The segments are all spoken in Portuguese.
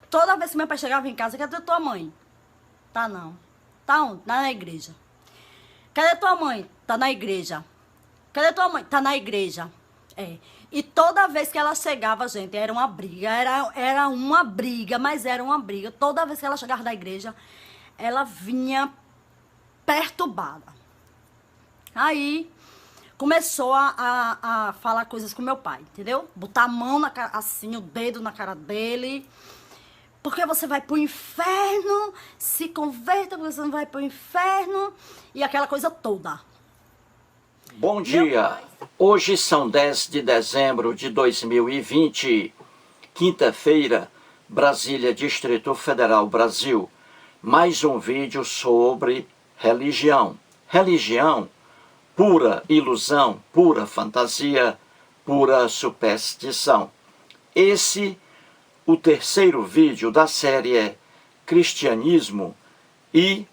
Toda vez que meu pai chegava em casa, cadê tua mãe? Tá não. Tá onde? Tá na igreja. Cadê tua mãe? Tá na igreja. Cadê tua mãe? Tá na igreja. É. E toda vez que ela chegava, gente, era uma briga. Era uma briga, mas era uma briga. Toda vez que ela chegava da igreja, ela vinha perturbada. Aí começou a falar coisas com meu pai, entendeu? Botar a mão na cara, assim, o dedo na cara dele. Porque você vai pro inferno, se converta, você não vai pro inferno. E aquela coisa toda. Bom dia, hoje são 10 de dezembro de 2020, quinta-feira, Brasília, Distrito Federal, Brasil. Mais um vídeo sobre religião. Religião, pura ilusão, pura fantasia, pura superstição. O terceiro vídeo da série é Cristianismo e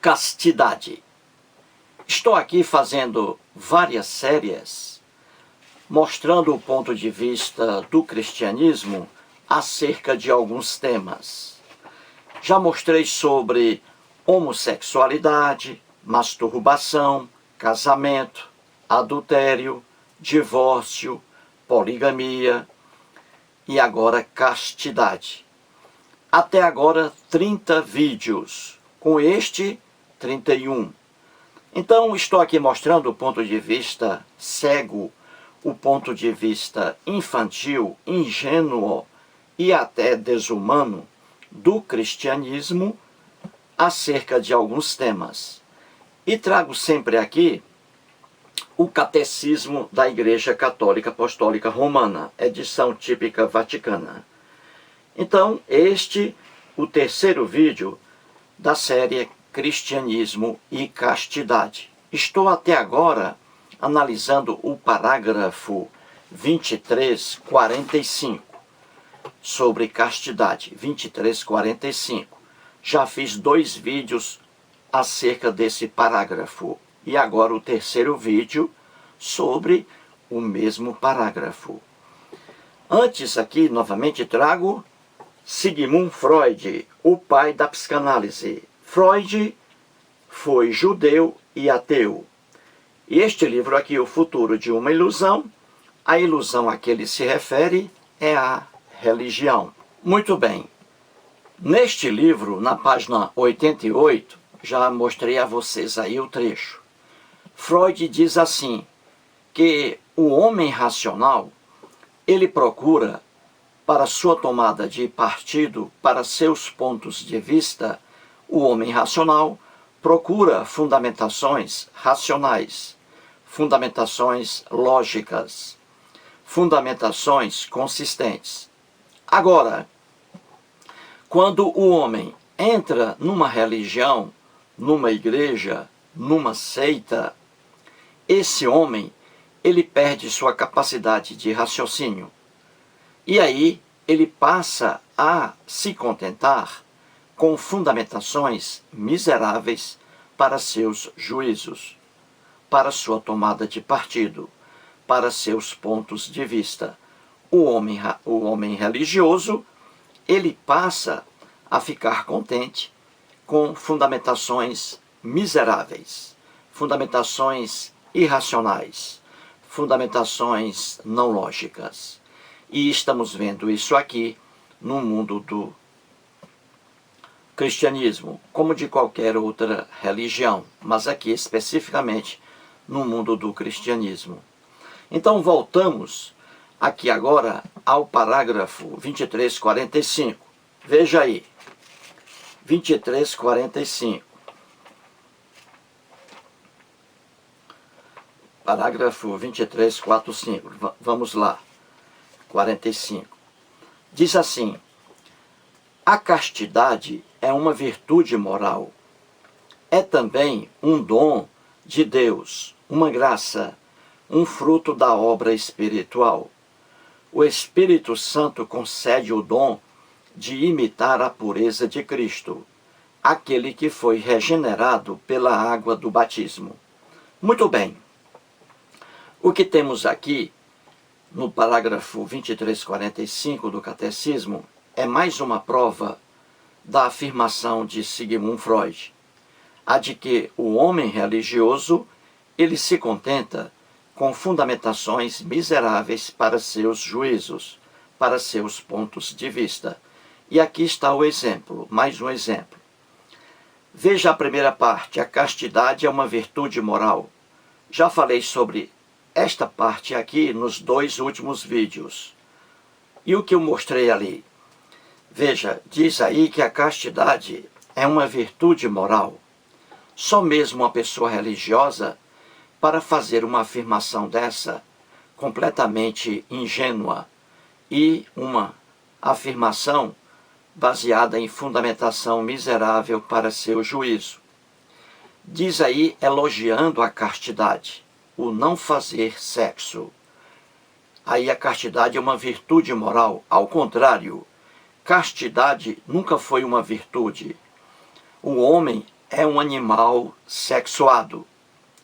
Castidade. Estou aqui fazendo várias séries mostrando o ponto de vista do cristianismo acerca de alguns temas. Já mostrei sobre homossexualidade, masturbação, casamento, adultério, divórcio, poligamia e agora castidade. Até agora 30 vídeos, com este 31. Então, estou aqui mostrando o ponto de vista cego, o ponto de vista infantil, ingênuo e até desumano do cristianismo acerca de alguns temas. E trago sempre aqui o Catecismo da Igreja Católica Apostólica Romana, edição típica vaticana. Então, o terceiro vídeo da série Cristianismo e Castidade. Estou até agora analisando o parágrafo 2345 sobre castidade. 2345. Já fiz 2 vídeos acerca desse parágrafo. E agora o terceiro vídeo sobre o mesmo parágrafo. Antes aqui, novamente, trago Sigmund Freud, o pai da psicanálise. Freud foi judeu e ateu. E este livro aqui, O Futuro de uma Ilusão, a ilusão a que ele se refere é a religião. Muito bem. Neste livro, na página 88, já mostrei a vocês aí o trecho. Freud diz assim, que o homem racional, ele procura, para sua tomada de partido, para seus pontos de vista, o homem racional procura fundamentações racionais, fundamentações lógicas, fundamentações consistentes. Agora, quando o homem entra numa religião, numa igreja, numa seita, esse homem, ele perde sua capacidade de raciocínio. E aí, ele passa a se contentar com fundamentações miseráveis para seus juízos, para sua tomada de partido, para seus pontos de vista. O homem religioso, ele passa a ficar contente com fundamentações miseráveis, fundamentações irracionais, fundamentações não lógicas. E estamos vendo isso aqui no mundo do cristianismo, como de qualquer outra religião, mas aqui especificamente no mundo do cristianismo. Então voltamos aqui agora ao parágrafo 2345. Veja aí, 2345. Parágrafo 2345. Vamos lá. 45. Diz assim: a castidade é uma virtude moral. É também um dom de Deus, uma graça, um fruto da obra espiritual. O Espírito Santo concede o dom de imitar a pureza de Cristo, aquele que foi regenerado pela água do batismo. Muito bem. O que temos aqui no parágrafo 2345 do Catecismo é mais uma prova da afirmação de Sigmund Freud, a de que o homem religioso, ele se contenta com fundamentações miseráveis para seus juízos, para seus pontos de vista. E aqui está o exemplo, mais um exemplo. Veja a primeira parte, a castidade é uma virtude moral. Já falei sobre esta parte aqui nos 2 últimos vídeos. E o que eu mostrei ali? Veja, diz aí que a castidade é uma virtude moral. Só mesmo uma pessoa religiosa, para fazer uma afirmação dessa, completamente ingênua, e uma afirmação baseada em fundamentação miserável para seu juízo. Diz aí, elogiando a castidade, o não fazer sexo. Aí a castidade é uma virtude moral. Ao contrário, castidade nunca foi uma virtude. O homem é um animal sexuado.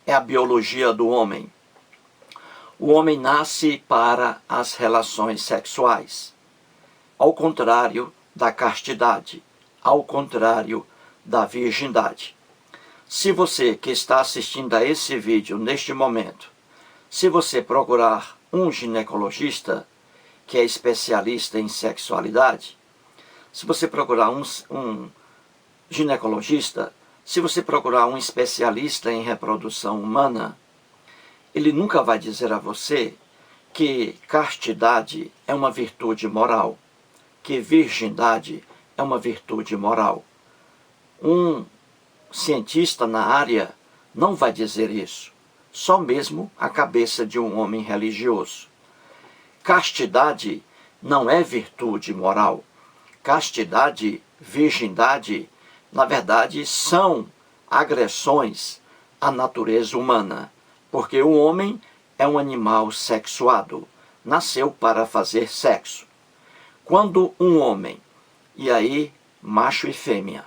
É a biologia do homem. O homem nasce para as relações sexuais. Ao contrário da castidade. Ao contrário da virgindade. Se você que está assistindo a esse vídeo neste momento, se você procurar um ginecologista que é especialista em sexualidade, se você procurar um ginecologista, se você procurar um especialista em reprodução humana, ele nunca vai dizer a você que castidade é uma virtude moral, que virgindade é uma virtude moral. Um cientista na área não vai dizer isso, só mesmo a cabeça de um homem religioso. Castidade não é virtude moral. Castidade, virgindade, na verdade, são agressões à natureza humana, porque o homem é um animal sexuado, nasceu para fazer sexo. Quando um homem, e aí macho e fêmea,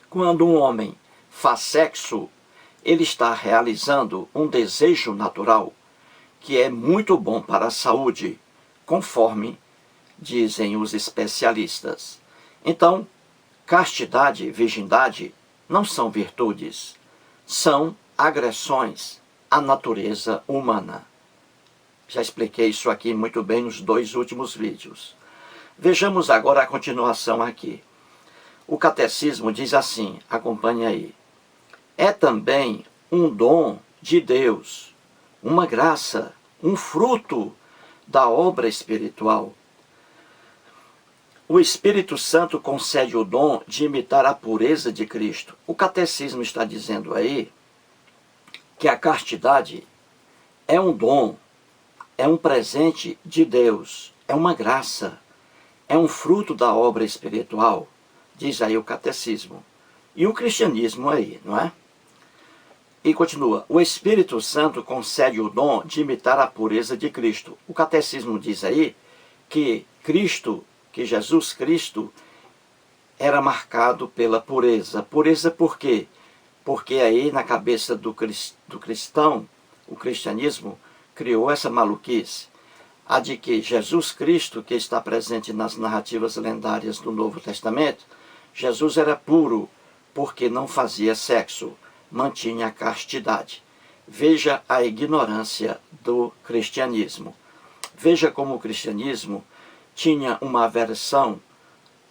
quando um homem faz sexo, ele está realizando um desejo natural que é muito bom para a saúde, conforme dizem os especialistas. Então, castidade e virgindade não são virtudes, são agressões à natureza humana. Já expliquei isso aqui muito bem nos 2 últimos vídeos. Vejamos agora a continuação aqui. O catecismo diz assim, acompanhe aí. É também um dom de Deus, uma graça, um fruto da obra espiritual. O Espírito Santo concede o dom de imitar a pureza de Cristo. O catecismo está dizendo aí que a castidade é um dom, é um presente de Deus, é uma graça, é um fruto da obra espiritual, diz aí o catecismo. E o cristianismo aí, não é? E continua, o Espírito Santo concede o dom de imitar a pureza de Cristo. O catecismo diz aí que Jesus Cristo era marcado pela pureza. Pureza por quê? Porque aí na cabeça do cristão, o cristianismo criou essa maluquice, a de que Jesus Cristo, que está presente nas narrativas lendárias do Novo Testamento, Jesus era puro porque não fazia sexo, mantinha a castidade. Veja a ignorância do cristianismo. Veja como o cristianismo tinha uma aversão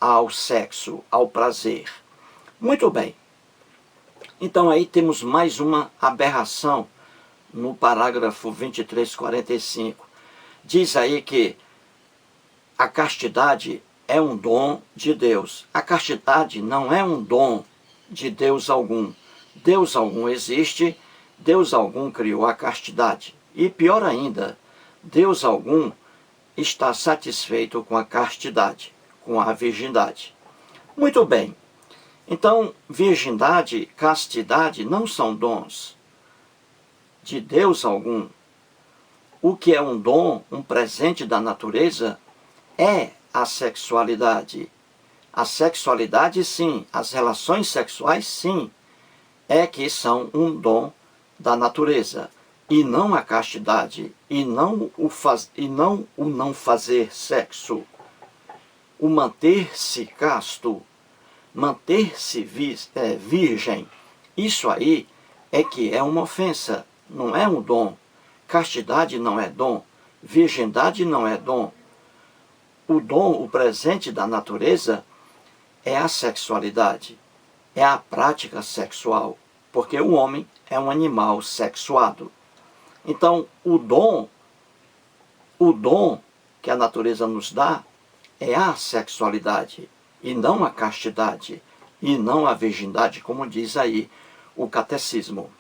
ao sexo, ao prazer. Muito bem. Então aí temos mais uma aberração no parágrafo 2345. Diz aí que a castidade é um dom de Deus. A castidade não é um dom de Deus algum. Deus algum existe, Deus algum criou a castidade. E pior ainda, Deus algum está satisfeito com a castidade, com a virgindade. Muito bem. Então, virgindade, castidade não são dons de Deus algum. O que é um dom, um presente da natureza, é a sexualidade. A sexualidade, sim. As relações sexuais, sim. É que são um dom da natureza. E não a castidade. E não o não fazer sexo. o manter-se casto, manter-se virgem, isso aí é que é uma ofensa, não é um dom. Castidade não é dom, virgindade não é dom. O dom, o presente da natureza, é a sexualidade, é a prática sexual, porque o homem é um animal sexuado. Então, o dom que a natureza nos dá é a sexualidade, e não a castidade, e não a virgindade, como diz aí o catecismo.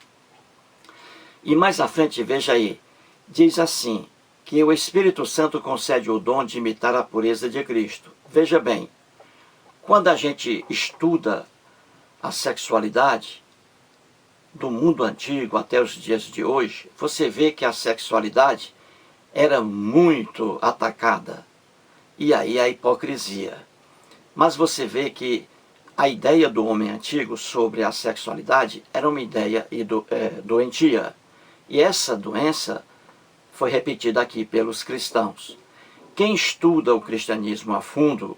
E mais à frente, veja aí, diz assim, que o Espírito Santo concede o dom de imitar a pureza de Cristo. Veja bem, quando a gente estuda a sexualidade do mundo antigo até os dias de hoje, você vê que a sexualidade era muito atacada. E aí a hipocrisia. Mas você vê que a ideia do homem antigo sobre a sexualidade era uma ideia doentia. E essa doença foi repetida aqui pelos cristãos. Quem estuda o cristianismo a fundo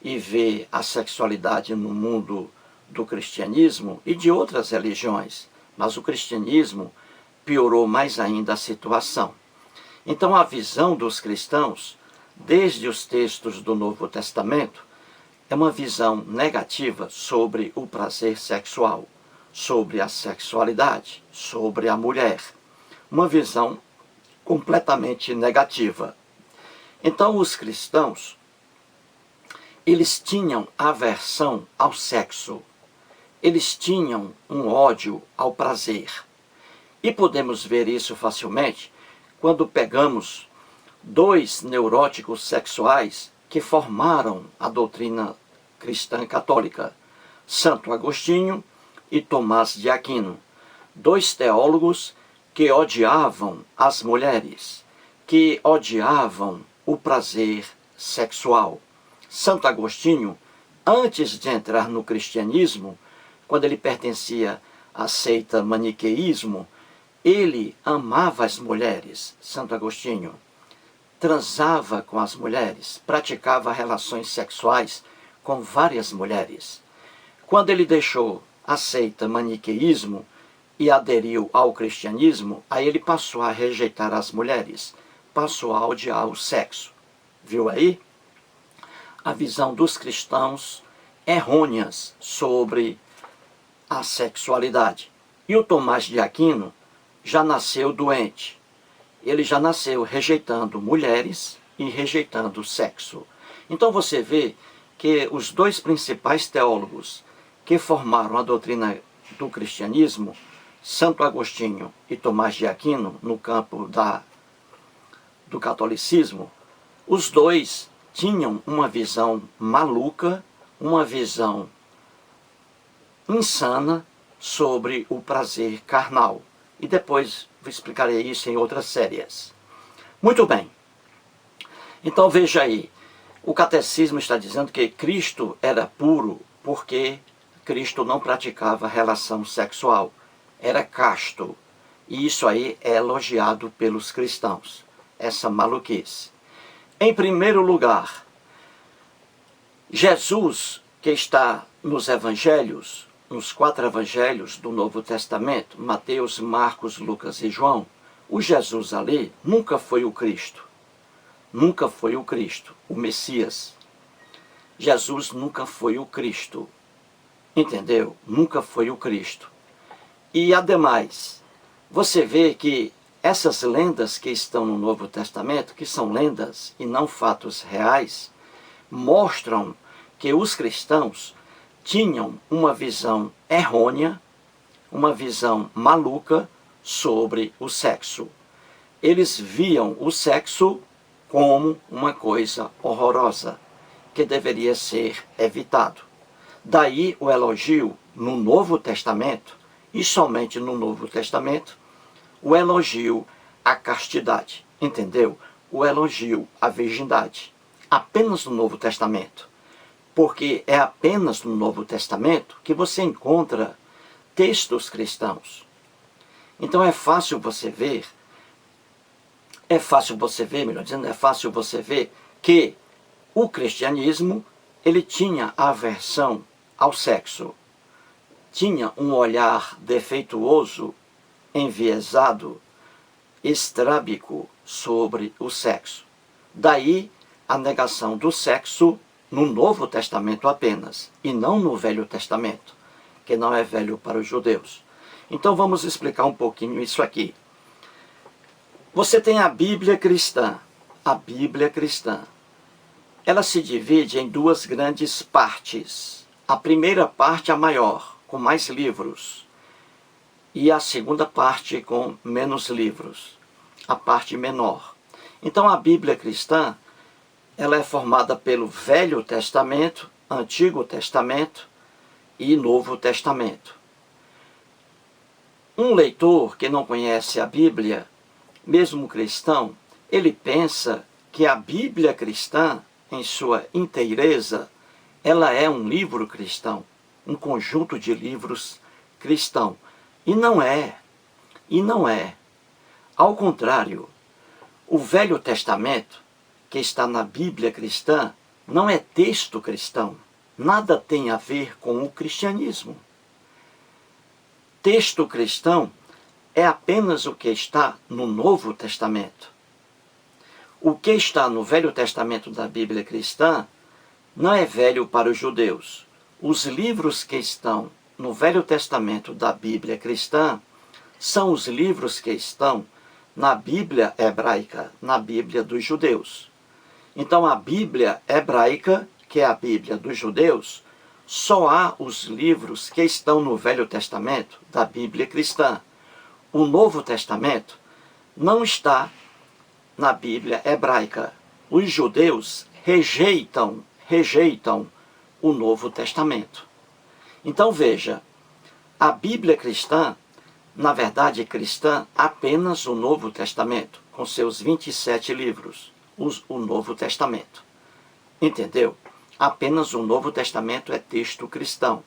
e vê a sexualidade no mundo do cristianismo e de outras religiões, mas o cristianismo piorou mais ainda a situação. Então a visão dos cristãos, desde os textos do Novo Testamento, é uma visão negativa sobre o prazer sexual, sobre a sexualidade, sobre a mulher. Uma visão completamente negativa. Então os cristãos, eles tinham aversão ao sexo, eles tinham um ódio ao prazer. E podemos ver isso facilmente quando pegamos dois neuróticos sexuais que formaram a doutrina cristã católica, Santo Agostinho e Tomás de Aquino, dois teólogos que odiavam as mulheres, que odiavam o prazer sexual. Santo Agostinho, antes de entrar no cristianismo, quando ele pertencia à seita maniqueísmo, ele amava as mulheres. Santo Agostinho transava com as mulheres, praticava relações sexuais com várias mulheres. Quando ele deixou a seita maniqueísmo e aderiu ao cristianismo, aí ele passou a rejeitar as mulheres, passou a odiar o sexo. Viu aí? A visão dos cristãos errôneas sobre a sexualidade. E o Tomás de Aquino já nasceu doente. Ele já nasceu rejeitando mulheres e rejeitando o sexo. Então você vê que os dois principais teólogos que formaram a doutrina do cristianismo, Santo Agostinho e Tomás de Aquino, no campo do catolicismo, os dois tinham uma visão maluca, uma visão insana sobre o prazer carnal. E depois explicarei isso em outras séries. Muito bem. Então veja aí, o catecismo está dizendo que Cristo era puro porque Cristo não praticava relação sexual, era casto. E isso aí é elogiado pelos cristãos, essa maluquice. Em primeiro lugar, Jesus, que está nos evangelhos, nos 4 evangelhos do Novo Testamento, Mateus, Marcos, Lucas e João, o Jesus ali nunca foi o Cristo. Nunca foi o Cristo, o Messias. Jesus nunca foi o Cristo. Entendeu? Nunca foi o Cristo. E, ademais, você vê que essas lendas que estão no Novo Testamento, que são lendas e não fatos reais, mostram que os cristãos tinham uma visão errônea, uma visão maluca sobre o sexo. Eles viam o sexo como uma coisa horrorosa, que deveria ser evitado. Daí o elogio no Novo Testamento, e somente no Novo Testamento, o elogio à castidade, entendeu? O elogio à virgindade, apenas no Novo Testamento. Porque é apenas no Novo Testamento que você encontra textos cristãos. Então é fácil você ver que O cristianismo, ele tinha aversão ao sexo, tinha um olhar defeituoso, enviesado, estrábico sobre o sexo. Daí a negação do sexo no Novo Testamento apenas, e não no Velho Testamento, que não é velho para os judeus. Então vamos explicar um pouquinho isso aqui. Você tem a Bíblia cristã. A Bíblia cristã. Ela se divide em duas grandes partes. A primeira parte, a maior, com mais livros. E a segunda parte com menos livros. A parte menor. Então a Bíblia cristã, ela é formada pelo Velho Testamento, Antigo Testamento e Novo Testamento. Um leitor que não conhece a Bíblia, mesmo cristão, ele pensa que a Bíblia cristã, em sua inteireza, ela é um livro cristão, um conjunto de livros cristão. E não é. E não é. Ao contrário, o Velho Testamento, que está na Bíblia cristã, não é texto cristão. Nada tem a ver com o cristianismo. Texto cristão é apenas o que está no Novo Testamento. O que está no Velho Testamento da Bíblia cristã não é velho para os judeus. Os livros que estão no Velho Testamento da Bíblia cristã são os livros que estão na Bíblia hebraica, na Bíblia dos judeus. Então a Bíblia hebraica, que é a Bíblia dos judeus, só há os livros que estão no Velho Testamento da Bíblia cristã. O Novo Testamento não está na Bíblia hebraica. Os judeus rejeitam o Novo Testamento. Então veja, a Bíblia cristã, na verdade cristã, apenas o Novo Testamento, com seus 27 livros, o Novo Testamento. Entendeu? Apenas o Novo Testamento é texto cristão.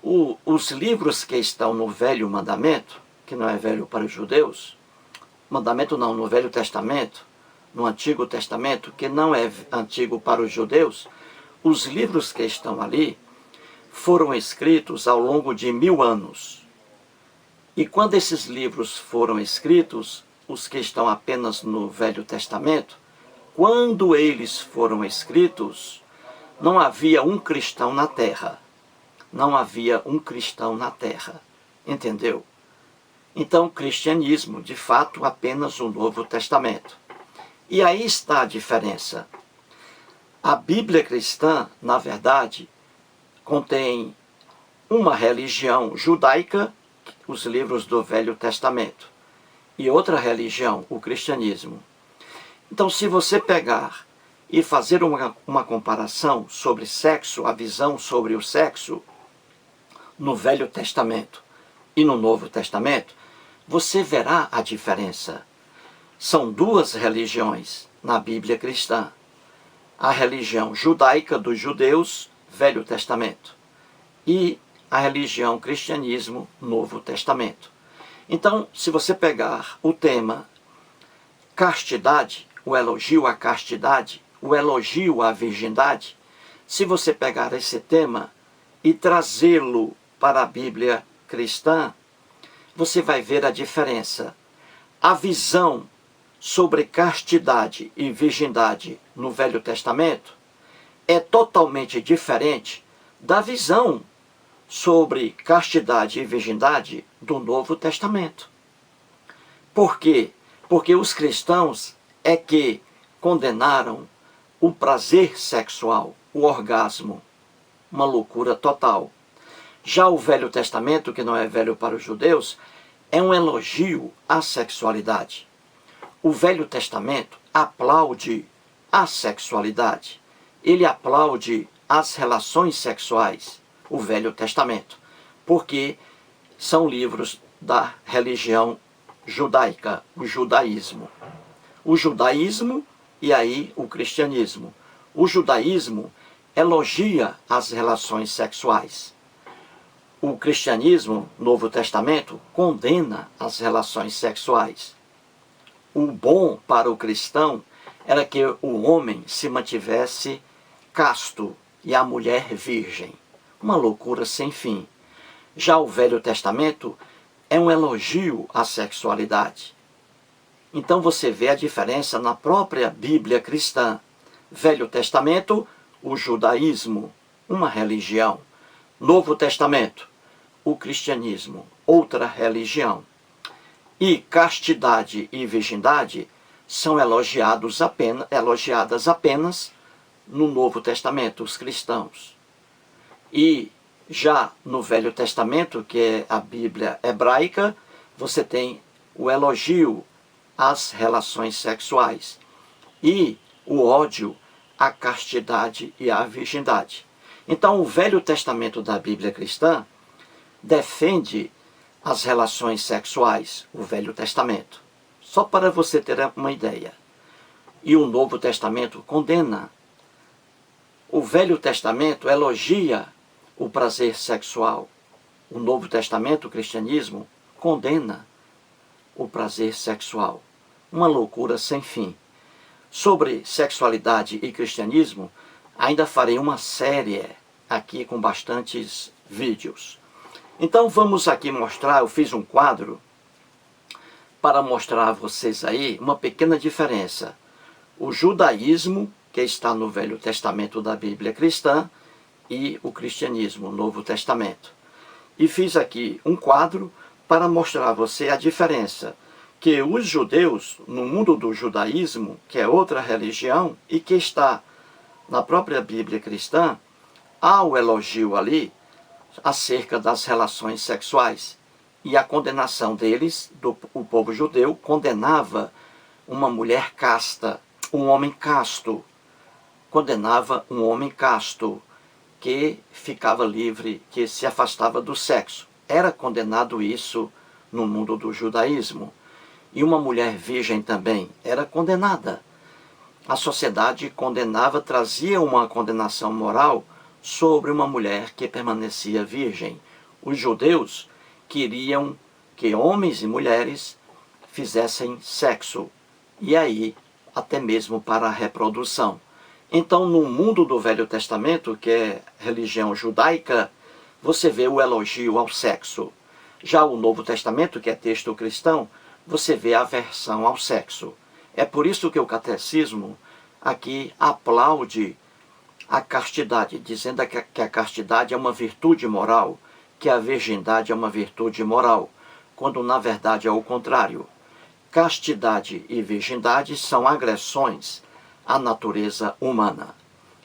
Os livros que estão no Velho Mandamento, que não é velho para os judeus, mandamento não, no Velho Testamento, no Antigo Testamento, que não é antigo para os judeus, os livros que estão ali foram escritos ao longo de 1000 anos. E quando esses livros foram escritos, os que estão apenas no Velho Testamento, quando eles foram escritos, não havia um cristão na terra. Não havia um cristão na terra. Entendeu? Então, o cristianismo, de fato, apenas o Novo Testamento. E aí está a diferença. A Bíblia cristã, na verdade, contém uma religião judaica, os livros do Velho Testamento, e outra religião, o cristianismo. Então, se você pegar e fazer uma comparação sobre sexo, a visão sobre o sexo, no Velho Testamento e no Novo Testamento, você verá a diferença. São duas religiões na Bíblia cristã. A religião judaica dos judeus, Velho Testamento, e a religião cristianismo, Novo Testamento. Então, se você pegar o tema castidade, o elogio à castidade, o elogio à virgindade, se você pegar esse tema e trazê-lo para a Bíblia cristã, você vai ver a diferença. A visão sobre castidade e virgindade no Velho Testamento é totalmente diferente da visão sobre castidade e virgindade do Novo Testamento. Por quê? Porque os cristãos é que condenaram o prazer sexual, o orgasmo, uma loucura total. Já o Velho Testamento, que não é velho para os judeus, é um elogio à sexualidade. O Velho Testamento aplaude a sexualidade. Ele aplaude as relações sexuais, o Velho Testamento, porque são livros da religião judaica, o judaísmo. O judaísmo e aí o cristianismo. O judaísmo elogia as relações sexuais. O cristianismo, Novo Testamento, condena as relações sexuais. O bom para o cristão era que o homem se mantivesse casto e a mulher virgem. Uma loucura sem fim. Já o Velho Testamento é um elogio à sexualidade. Então você vê a diferença na própria Bíblia cristã. Velho Testamento, o judaísmo, uma religião. Novo Testamento, o cristianismo, outra religião. E castidade e virgindade são elogiadas apenas no Novo Testamento, os cristãos. E já no Velho Testamento, que é a Bíblia hebraica, você tem o elogio às relações sexuais e o ódio à castidade e à virgindade. Então, o Velho Testamento da Bíblia cristã defende as relações sexuais, o Velho Testamento. Só para você ter uma ideia. E o Novo Testamento condena. O Velho Testamento elogia o prazer sexual. O Novo Testamento, o cristianismo, condena o prazer sexual. Uma loucura sem fim. Sobre sexualidade e cristianismo, ainda farei uma série aqui com bastantes vídeos. Então vamos aqui mostrar, eu fiz um quadro para mostrar a vocês aí uma pequena diferença. O judaísmo, que está no Velho Testamento da Bíblia cristã, e o cristianismo, o Novo Testamento. E fiz aqui um quadro para mostrar a você a diferença que os judeus, no mundo do judaísmo, que é outra religião, e que está na própria Bíblia cristã, há o elogio ali acerca das relações sexuais. E a condenação deles, o povo judeu, condenava uma mulher casta, um homem casto. Condenava um homem casto que ficava livre, que se afastava do sexo. Era condenado isso no mundo do judaísmo. E uma mulher virgem também era condenada. A sociedade condenava, trazia uma condenação moral sobre uma mulher que permanecia virgem. Os judeus queriam que homens e mulheres fizessem sexo, e aí até mesmo para a reprodução. Então, no mundo do Velho Testamento, que é religião judaica, você vê o elogio ao sexo. Já o Novo Testamento, que é texto cristão, você vê a aversão ao sexo. É por isso que o catecismo aqui aplaude a castidade, dizendo que a castidade é uma virtude moral, que a virgindade é uma virtude moral, quando na verdade é o contrário. Castidade e virgindade são agressões à natureza humana.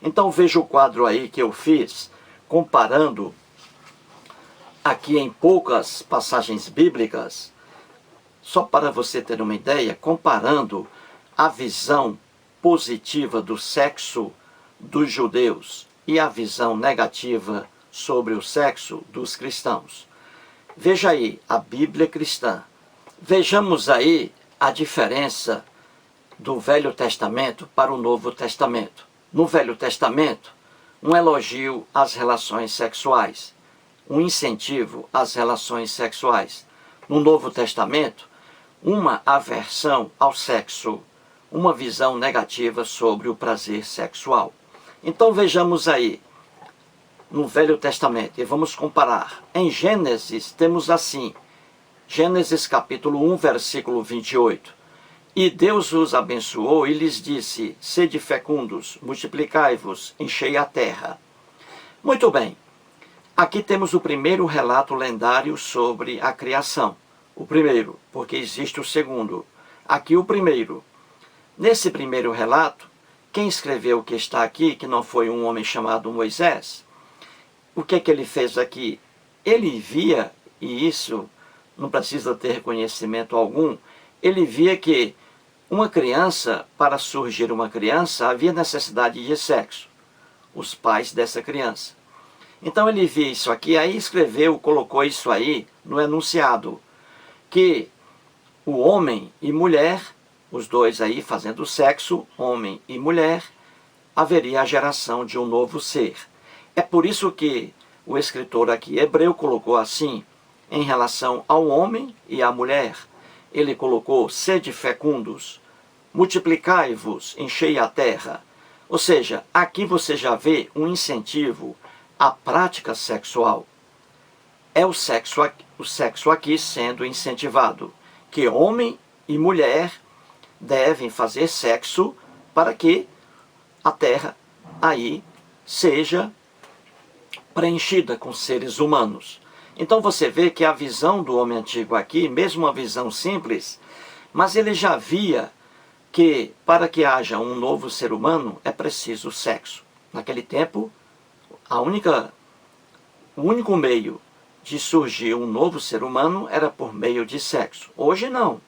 Então veja o quadro aí que eu fiz, comparando aqui em poucas passagens bíblicas, só para você ter uma ideia, comparando a visão positiva do sexo dos judeus e a visão negativa sobre o sexo dos cristãos. Veja aí a Bíblia cristã. Vejamos aí a diferença do Velho Testamento para o Novo Testamento. No Velho Testamento, um elogio às relações sexuais, um incentivo às relações sexuais. No Novo Testamento, uma aversão ao sexo, uma visão negativa sobre o prazer sexual. Então vejamos aí, no Velho Testamento, e vamos comparar. Em Gênesis temos assim, Gênesis capítulo 1, versículo 28. E Deus os abençoou e lhes disse, sede fecundos, multiplicai-vos, enchei a terra. Muito bem, aqui temos o primeiro relato lendário sobre a criação. O primeiro, porque existe o segundo. Aqui o primeiro. Nesse primeiro relato, quem escreveu o que está aqui, que não foi um homem chamado Moisés, o que é que ele fez aqui? Ele via, e isso não precisa ter conhecimento algum, ele via que uma criança, para surgir uma criança, havia necessidade de sexo. Os pais dessa criança. Então ele via isso aqui, aí escreveu, colocou isso aí no enunciado, que o homem e mulher, os dois aí fazendo sexo, homem e mulher, haveria a geração de um novo ser. É por isso que o escritor aqui hebreu colocou assim, em relação ao homem e à mulher. Ele colocou, sede fecundos, multiplicai-vos, enchei a terra. Ou seja, aqui você já vê um incentivo à prática sexual. É o sexo aqui sendo incentivado, que homem e mulher devem fazer sexo para que a terra aí seja preenchida com seres humanos. Então você vê que a visão do homem antigo aqui, mesmo uma visão simples, mas ele já via que para que haja um novo ser humano é preciso sexo. Naquele tempo, o único meio de surgir um novo ser humano era por meio de sexo. Hoje não.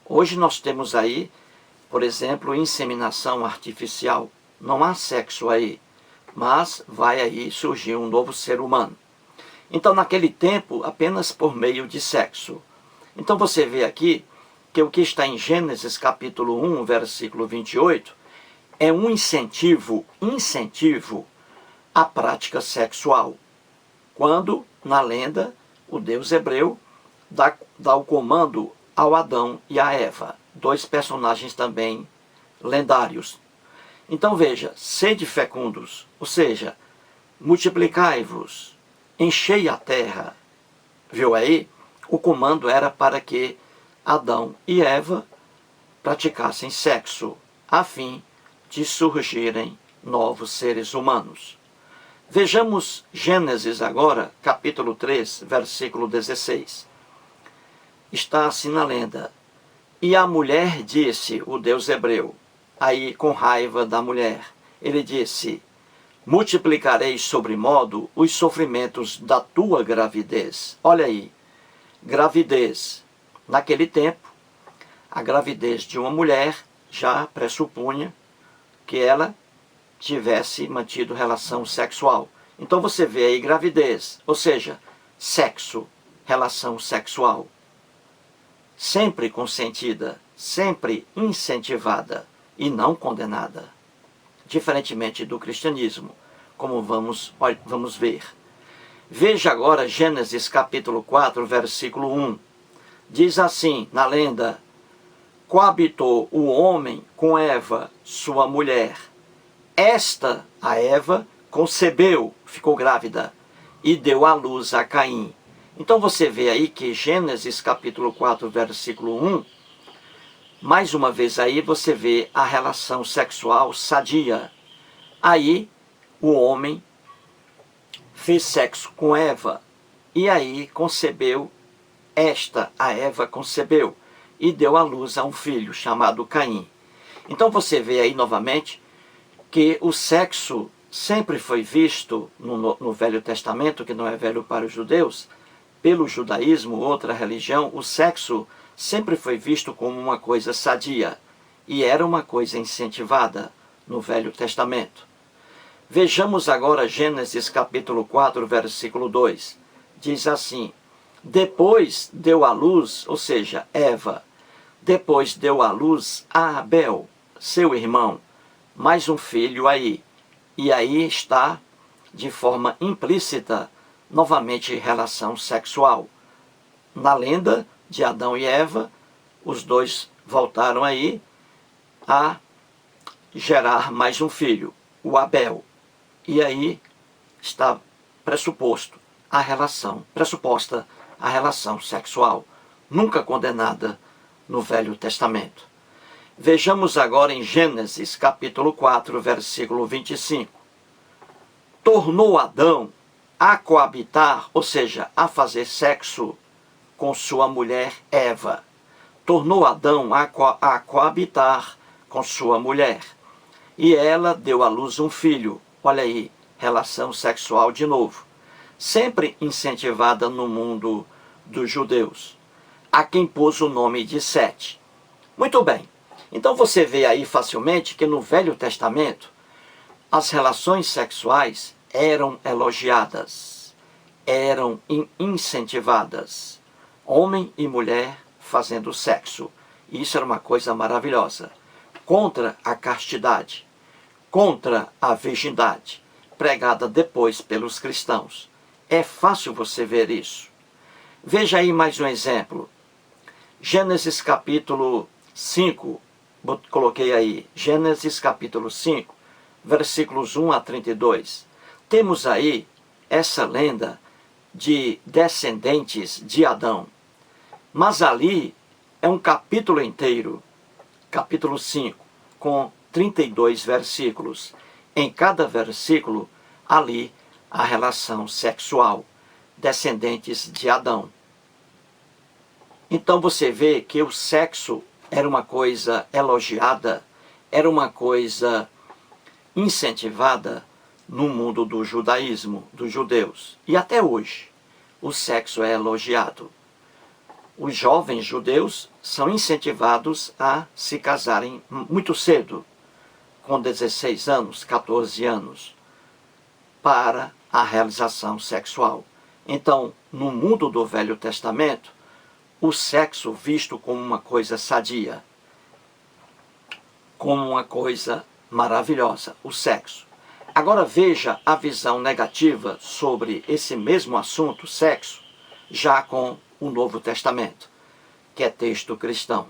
Hoje nós temos aí, por exemplo, inseminação artificial. Não há sexo aí, mas vai aí surgir um novo ser humano. Então, naquele tempo, apenas por meio de sexo. Então, você vê aqui que o que está em Gênesis capítulo 1, versículo 28, é um incentivo à prática sexual. Quando, na lenda, o Deus hebreu dá o comando ao Adão e à Eva, dois personagens também lendários. Então veja, sede fecundos, ou seja, multiplicai-vos, enchei a terra. Viu aí? O comando era para que Adão e Eva praticassem sexo, a fim de surgirem novos seres humanos. Vejamos Gênesis agora, capítulo 3, versículo 16. Está assim na lenda. E a mulher disse, o Deus hebreu, aí com raiva da mulher, ele disse, multiplicarei sobremodo os sofrimentos da tua gravidez. Olha aí, gravidez. Naquele tempo, a gravidez de uma mulher já pressupunha que ela tivesse mantido relação sexual. Então você vê aí gravidez, ou seja, sexo, relação sexual. Sempre consentida, sempre incentivada e não condenada. Diferentemente do cristianismo, como vamos ver. Veja agora Gênesis capítulo 4, versículo 1. Diz assim, na lenda, coabitou o homem com Eva, sua mulher. Esta, a Eva, concebeu, ficou grávida, e deu à luz a Caim. Então você vê aí que Gênesis capítulo 4, versículo 1, mais uma vez aí você vê a relação sexual sadia. Aí o homem fez sexo com Eva, e aí concebeu, a Eva concebeu, e deu à luz a um filho chamado Caim. Então você vê aí novamente que o sexo sempre foi visto no Velho Testamento, que não é velho para os judeus, pelo judaísmo, outra religião, o sexo sempre foi visto como uma coisa sadia e era uma coisa incentivada no Velho Testamento. Vejamos agora Gênesis capítulo 4, versículo 2. Diz assim, depois deu à luz, ou seja, Eva, depois deu à luz a Abel, seu irmão, mais um filho aí. E aí está, de forma implícita, novamente relação sexual. Na lenda de Adão e Eva, os dois voltaram aí a gerar mais um filho, o Abel. E aí está pressuposta a relação sexual, nunca condenada no Velho Testamento. Vejamos agora em Gênesis capítulo 4, versículo 25. Tornou Adão a coabitar, ou seja, a fazer sexo com sua mulher Eva. Tornou Adão a coabitar com sua mulher. E ela deu à luz um filho. Olha aí, relação sexual de novo. Sempre incentivada no mundo dos judeus. A quem pôs o nome de Sete. Muito bem. Então você vê aí facilmente que no Velho Testamento as relações sexuais eram elogiadas, eram incentivadas. Homem e mulher fazendo sexo. Isso era uma coisa maravilhosa. Contra a castidade, contra a virgindade, pregada depois pelos cristãos. É fácil você ver isso. Veja aí mais um exemplo. Gênesis capítulo 5, coloquei aí, Gênesis capítulo 5, versículos 1 a 32. Temos aí essa lenda de descendentes de Adão. Mas ali é um capítulo inteiro, capítulo 5, com 32 versículos. Em cada versículo, ali, a relação sexual, descendentes de Adão. Então você vê que o sexo era uma coisa elogiada, era uma coisa incentivada no mundo do judaísmo, dos judeus. E até hoje, o sexo é elogiado. Os jovens judeus são incentivados a se casarem muito cedo, com 16 anos, 14 anos, para a realização sexual. Então, no mundo do Velho Testamento, o sexo visto como uma coisa sadia, como uma coisa maravilhosa, o sexo. Agora veja a visão negativa sobre esse mesmo assunto, sexo, já com o Novo Testamento, que é texto cristão.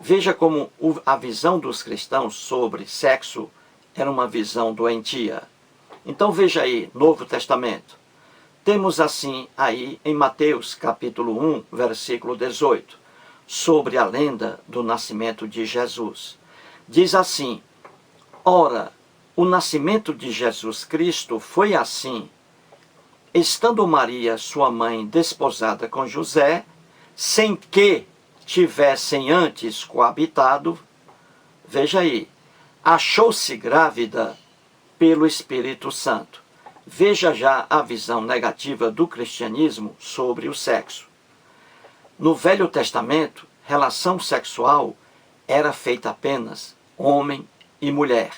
Veja como a visão dos cristãos sobre sexo era uma visão doentia. Então veja aí, Novo Testamento. Temos assim aí em Mateus capítulo 1, versículo 18, sobre a lenda do nascimento de Jesus. Diz assim: ora, o nascimento de Jesus Cristo foi assim, estando Maria, sua mãe, desposada com José, sem que tivessem antes coabitado, veja aí, achou-se grávida pelo Espírito Santo. Veja já a visão negativa do cristianismo sobre o sexo. No Velho Testamento, relação sexual era feita apenas homem e mulher.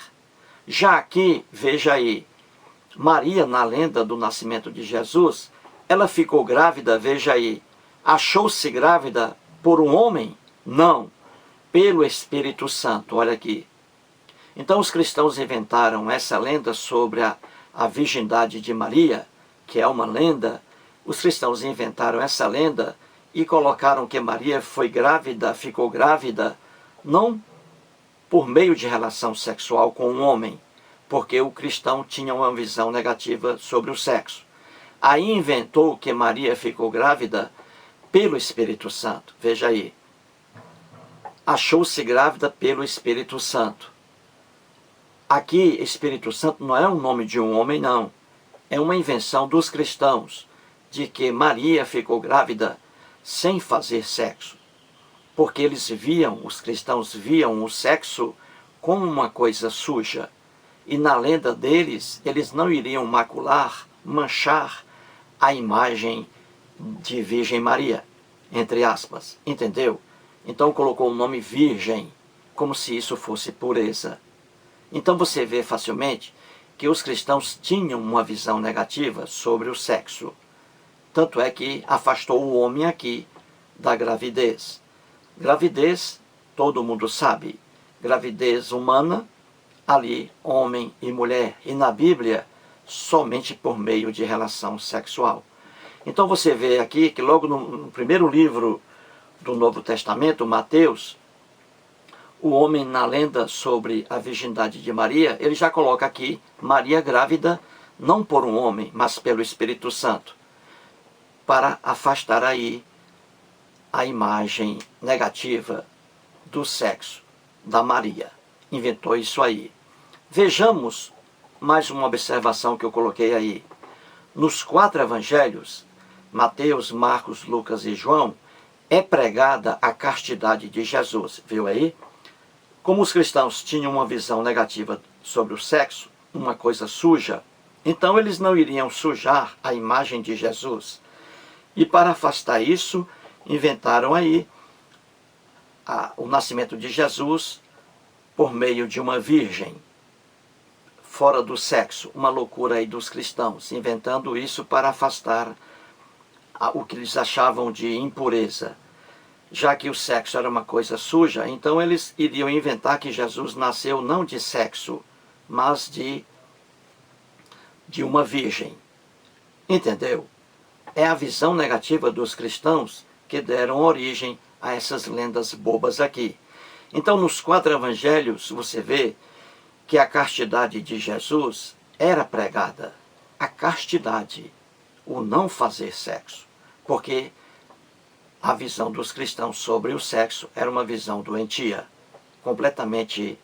Já aqui, veja aí, Maria, na lenda do nascimento de Jesus, ela ficou grávida, veja aí, achou-se grávida por um homem? Não, pelo Espírito Santo, olha aqui. Então os cristãos inventaram essa lenda sobre a virgindade de Maria, que é uma lenda. Os cristãos inventaram essa lenda e colocaram que Maria foi grávida, ficou grávida, não por meio de relação sexual com um homem, porque o cristão tinha uma visão negativa sobre o sexo. Aí inventou que Maria ficou grávida pelo Espírito Santo. Veja aí. Achou-se grávida pelo Espírito Santo. Aqui, Espírito Santo não é o nome de um homem, não. É uma invenção dos cristãos, de que Maria ficou grávida sem fazer sexo. Porque eles viam, os cristãos viam o sexo como uma coisa suja. E na lenda deles, eles não iriam macular, manchar a imagem de Virgem Maria, entre aspas, entendeu? Então colocou o nome Virgem, como se isso fosse pureza. Então você vê facilmente que os cristãos tinham uma visão negativa sobre o sexo. Tanto é que afastou o homem aqui da gravidez. Gravidez, todo mundo sabe, gravidez humana, ali homem e mulher, e na Bíblia somente por meio de relação sexual. Então você vê aqui que logo no primeiro livro do Novo Testamento, Mateus, o homem na lenda sobre a virgindade de Maria, ele já coloca aqui Maria grávida, não por um homem, mas pelo Espírito Santo, para afastar aí a imagem negativa do sexo da Maria. Inventou isso aí. Vejamos mais uma observação que eu coloquei aí. Nos 4 evangelhos, Mateus, Marcos, Lucas e João, é pregada a castidade de Jesus. Viu aí? Como os cristãos tinham uma visão negativa sobre o sexo, uma coisa suja, então eles não iriam sujar a imagem de Jesus. E para afastar isso, inventaram aí o nascimento de Jesus por meio de uma virgem, fora do sexo, uma loucura aí dos cristãos, inventando isso para afastar o que eles achavam de impureza. Já que o sexo era uma coisa suja, então eles iriam inventar que Jesus nasceu não de sexo, mas de uma virgem. Entendeu? É a visão negativa dos cristãos que deram origem a essas lendas bobas aqui. Então, nos 4 evangelhos, você vê que a castidade de Jesus era pregada. A castidade, o não fazer sexo. Porque a visão dos cristãos sobre o sexo era uma visão doentia, completamente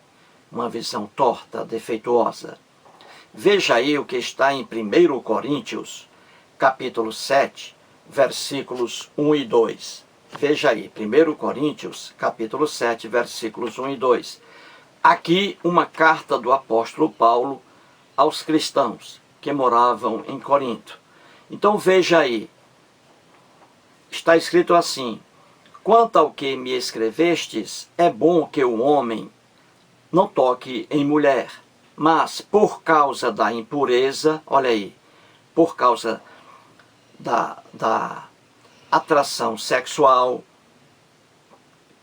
uma visão torta, defeituosa. Veja aí o que está em 1 Coríntios, capítulo 7, versículos 1 e 2. Veja aí, 1 Coríntios, capítulo 7, versículos 1 e 2. Aqui uma carta do apóstolo Paulo aos cristãos que moravam em Corinto. Então veja aí, está escrito assim: quanto ao que me escrevestes, é bom que o homem não toque em mulher, mas por causa da impureza, olha aí, por causa da atração sexual.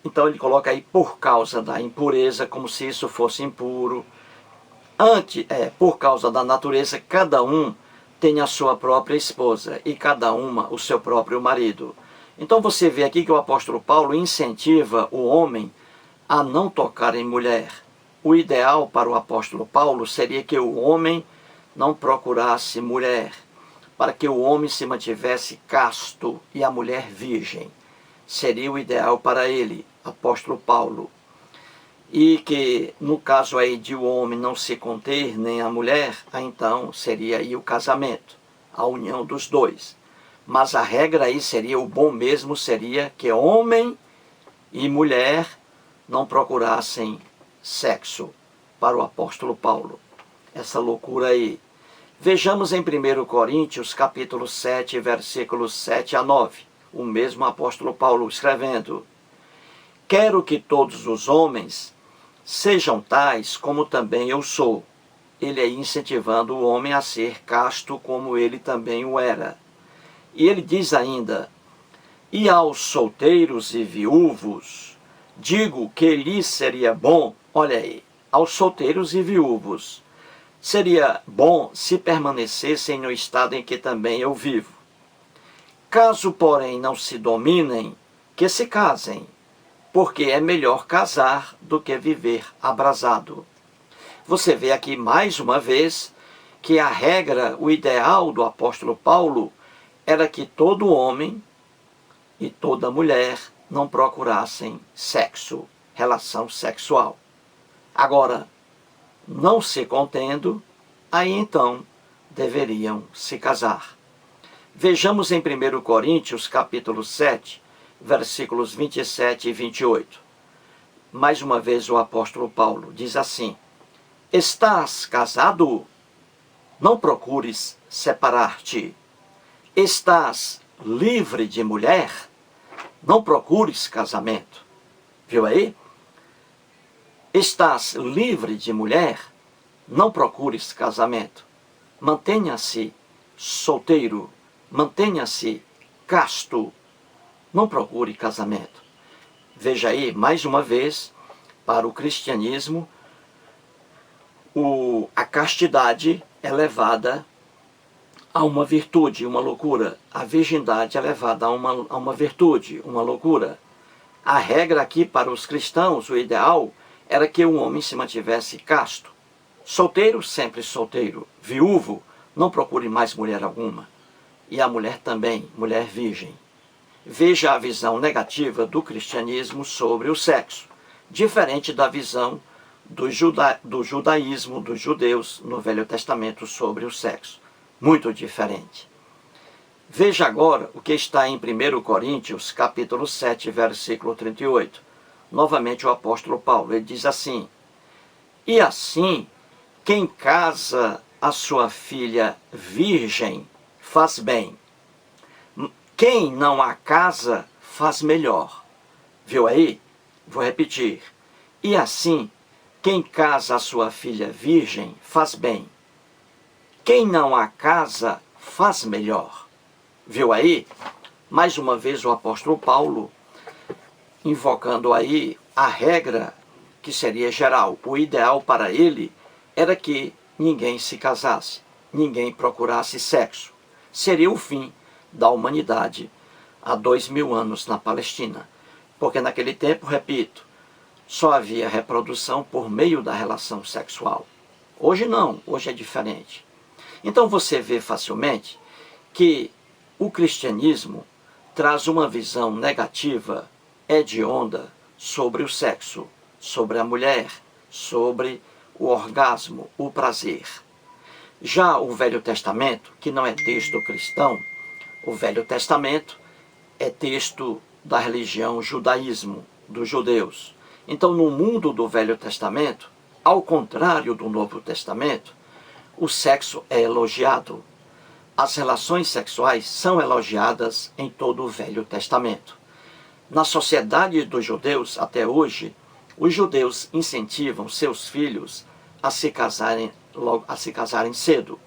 Então ele coloca aí por causa da impureza, como se isso fosse impuro. Por causa da natureza, cada um tem a sua própria esposa e cada uma o seu próprio marido. Então você vê aqui que o apóstolo Paulo incentiva o homem a não tocar em mulher. O ideal para o apóstolo Paulo seria que o homem não procurasse mulher, para que o homem se mantivesse casto e a mulher virgem. Seria o ideal para ele, apóstolo Paulo. E que, no caso aí de o homem não se conter, nem a mulher, então seria aí o casamento, a união dos dois. Mas a regra aí seria, o bom mesmo seria que homem e mulher não procurassem sexo, para o apóstolo Paulo. Essa loucura aí. Vejamos em 1 Coríntios, capítulo 7, versículos 7 a 9. O mesmo apóstolo Paulo escrevendo: quero que todos os homens sejam tais como também eu sou. Ele aí incentivando o homem a ser casto como ele também o era. E ele diz ainda: e aos solteiros e viúvos, digo que lhes seria bom, olha aí, aos solteiros e viúvos, seria bom se permanecessem no estado em que também eu vivo. Caso, porém, não se dominem, que se casem, porque é melhor casar do que viver abrasado. Você vê aqui mais uma vez que a regra, o ideal do apóstolo Paulo era que todo homem e toda mulher não procurassem sexo, relação sexual. Agora, não se contendo, aí então deveriam se casar. Vejamos em 1 Coríntios, capítulo 7, versículos 27 e 28. Mais uma vez o apóstolo Paulo diz assim: estás casado? Não procures separar-te. Estás livre de mulher? Não procures casamento. Viu aí? Estás livre de mulher? Não procures casamento. Mantenha-se solteiro. Mantenha-se casto. Não procure casamento. Veja aí, mais uma vez, para o cristianismo, a castidade é levada a uma virtude, uma loucura. A virgindade é levada a uma virtude, uma loucura. A regra aqui para os cristãos, o ideal, era que o homem se mantivesse casto. Solteiro, sempre solteiro. Viúvo, não procure mais mulher alguma. E a mulher também, mulher virgem. Veja a visão negativa do cristianismo sobre o sexo, diferente da visão do judaísmo, dos judeus no Velho Testamento sobre o sexo. Muito diferente. Veja agora o que está em 1 Coríntios, capítulo 7, versículo 38. Novamente o apóstolo Paulo, ele diz assim: e assim, quem casa a sua filha virgem faz bem. Quem não a casa faz melhor. Viu aí? Vou repetir. E assim, quem casa a sua filha virgem faz bem. Quem não a casa faz melhor. Viu aí? Mais uma vez o apóstolo Paulo invocando aí a regra que seria geral. O ideal para ele era que ninguém se casasse, ninguém procurasse sexo. Seria o fim da humanidade há 2000 anos na Palestina. Porque naquele tempo, repito, só havia reprodução por meio da relação sexual. Hoje não, hoje é diferente. Então você vê facilmente que o cristianismo traz uma visão negativa, hedionda, sobre o sexo, sobre a mulher, sobre o orgasmo, o prazer. Já o Velho Testamento, que não é texto cristão, o Velho Testamento é texto da religião judaísmo, dos judeus. Então, no mundo do Velho Testamento, ao contrário do Novo Testamento, o sexo é elogiado. As relações sexuais são elogiadas em todo o Velho Testamento. Na sociedade dos judeus, até hoje, os judeus incentivam seus filhos a se casarem cedo.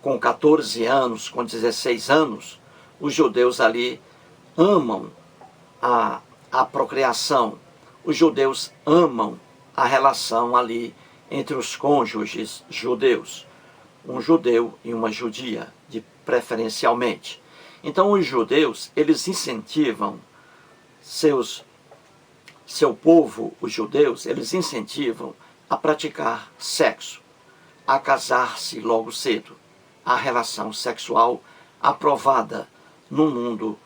Com 14 anos, com 16 anos, os judeus ali amam a procriação. Os judeus amam a relação ali entre os cônjuges judeus. Um judeu e uma judia, preferencialmente. Então, os judeus, eles incentivam seu povo, os judeus, eles incentivam a praticar sexo, a casar-se logo cedo, a relação sexual aprovada no mundo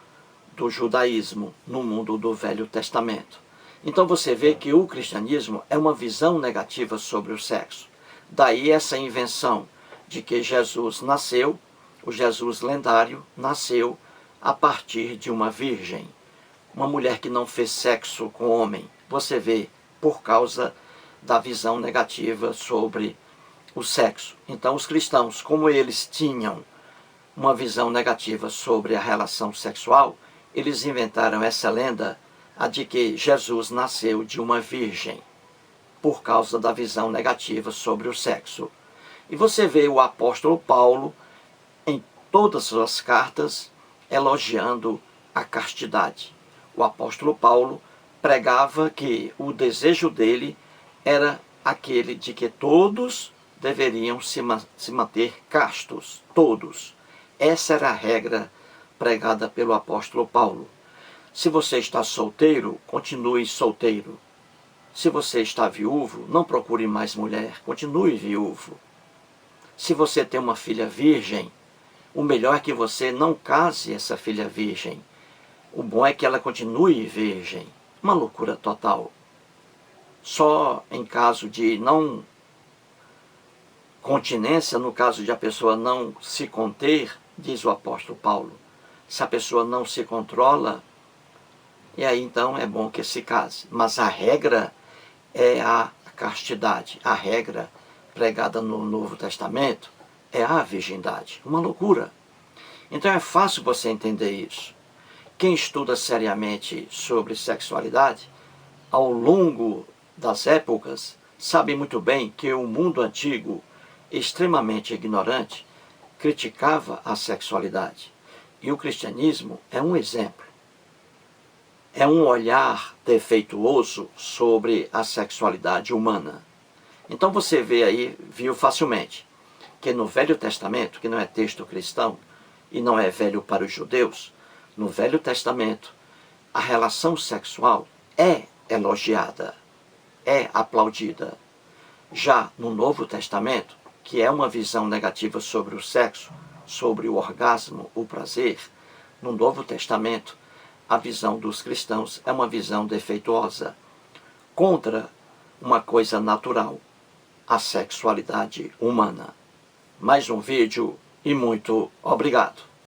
do judaísmo, no mundo do Velho Testamento. Então você vê que o cristianismo é uma visão negativa sobre o sexo. Daí essa invenção de que Jesus nasceu, o Jesus lendário, nasceu a partir de uma virgem, uma mulher que não fez sexo com homem. Você vê, por causa da visão negativa sobre o sexo. Então os cristãos, como eles tinham uma visão negativa sobre a relação sexual, eles inventaram essa lenda, a de que Jesus nasceu de uma virgem, por causa da visão negativa sobre o sexo. E você vê o apóstolo Paulo, em todas as suas cartas, elogiando a castidade. O apóstolo Paulo pregava que o desejo dele era aquele de que todos deveriam se manter castos, todos. Essa era a regra pregada pelo apóstolo Paulo. Se você está solteiro, continue solteiro. Se você está viúvo, não procure mais mulher, continue viúvo. Se você tem uma filha virgem, o melhor é que você não case essa filha virgem. O bom é que ela continue virgem. Uma loucura total. Só em caso de não continência, no caso de a pessoa não se conter, diz o apóstolo Paulo. Se a pessoa não se controla, e aí então é bom que se case. Mas a regra é a castidade. A regra pregada no Novo Testamento é a virgindade. Uma loucura. Então é fácil você entender isso. Quem estuda seriamente sobre sexualidade, ao longo das épocas, sabe muito bem que o mundo antigo, extremamente ignorante, criticava a sexualidade. E o cristianismo é um exemplo. É um olhar defeituoso sobre a sexualidade humana. Então você viu facilmente, que no Velho Testamento, que não é texto cristão e não é velho para os judeus, no Velho Testamento, a relação sexual é elogiada, é aplaudida. Já no Novo Testamento, que é uma visão negativa sobre o sexo, sobre o orgasmo, o prazer, no Novo Testamento, a visão dos cristãos é uma visão defeituosa, contra uma coisa natural, a sexualidade humana. Mais um vídeo e muito obrigado.